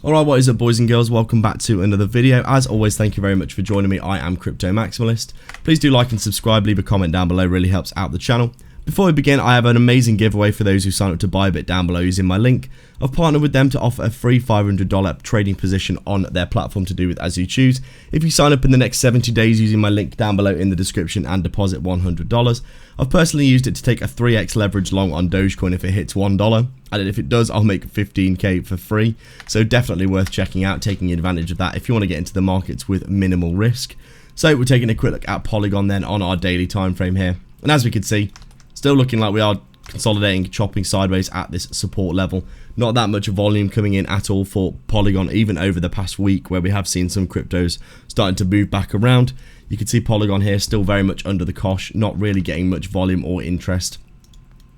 Alright, what is up boys and girls, welcome back to another video. As always, thank you very much for joining me. I am Crypto Maximalist. Please do like and subscribe, leave a comment down below, really helps out the channel. Before we begin, I have an amazing giveaway for those who sign up to ByBit down below using my link. I've partnered with them to offer a free $500 trading position on their platform to do with as you choose. If you sign up in the next 70 days using my link down below in the description and deposit $100, I've personally used it to take a 3x leverage long on Dogecoin if it hits $1. And if it does, I'll make 15k for free. So definitely worth checking out, taking advantage of that if you want to get into the markets with minimal risk. So we're taking a quick look at Polygon then on our daily time frame here. And as we can see, still looking like we are consolidating, chopping sideways at this support level. Not that much volume coming in at all for Polygon, even over the past week where we have seen some cryptos starting to move back around. You can see Polygon here still very much under the cosh, not really getting much volume or interest,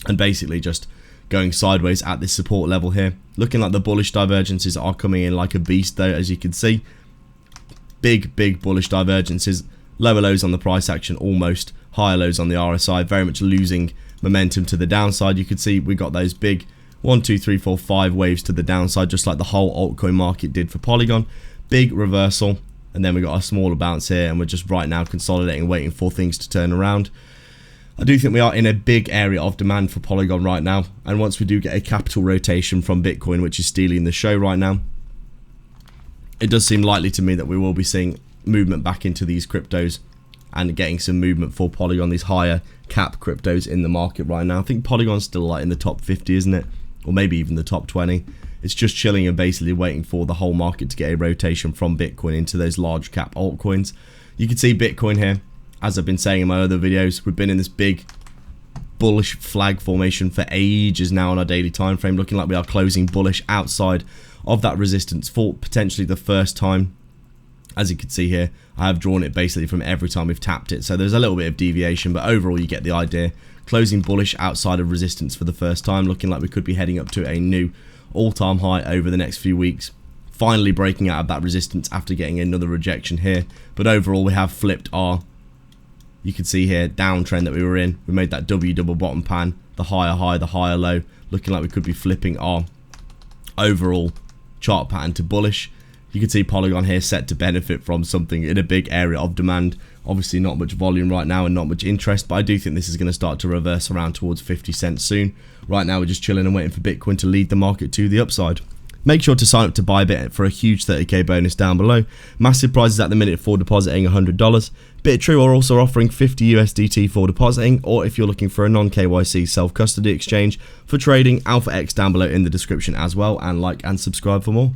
and basically just going sideways at this support level here. Looking like the bullish divergences are coming in like a beast though, as you can see. Big bullish divergences, lower lows on the price action almost, higher lows on the RSI, very much losing momentum to the downside. You can see we got those big 1, 2, 3, 4, 5 waves to the downside, just like the whole altcoin market did for Polygon. Big reversal, and then we got a smaller bounce here, and we're just right now consolidating, waiting for things to turn around. I do think we are in a big area of demand for Polygon right now, and once we do get a capital rotation from Bitcoin, which is stealing the show right now, it does seem likely to me that we will be seeing movement back into these cryptos and getting some movement for Polygon, these higher cap cryptos in the market right now. I think Polygon's still like in the top 50, isn't it? Or maybe even the top 20. It's just chilling and basically waiting for the whole market to get a rotation from Bitcoin into those large cap altcoins. You can see Bitcoin here, as I've been saying in my other videos, we've been in this big bullish flag formation for ages now on our daily time frame, looking like we are closing bullish outside of that resistance for potentially the first time. As you can see here, I have drawn it basically from every time we've tapped it, so there's a little bit of deviation, but overall you get the idea. Closing bullish outside of resistance for the first time, looking like we could be heading up to a new all-time high over the next few weeks. Finally breaking out of that resistance after getting another rejection here, but overall we have flipped our, you can see here, downtrend that we were in. We made that W double bottom pan, the higher high, the higher low, looking like we could be flipping our overall chart pattern to bullish. You can see Polygon here set to benefit from something in a big area of demand. Obviously not much volume right now and not much interest, but I do think this is going to start to reverse around towards 50 cents soon. Right now we're just chilling and waiting for Bitcoin to lead the market to the upside. Make sure to sign up to ByBit for a huge 30k bonus down below. Massive prizes at the minute for depositing $100. BitTrue are also offering 50 USDT for depositing, or if you're looking for a non-KYC self-custody exchange for trading, Alpha X down below in the description as well, and like and subscribe for more.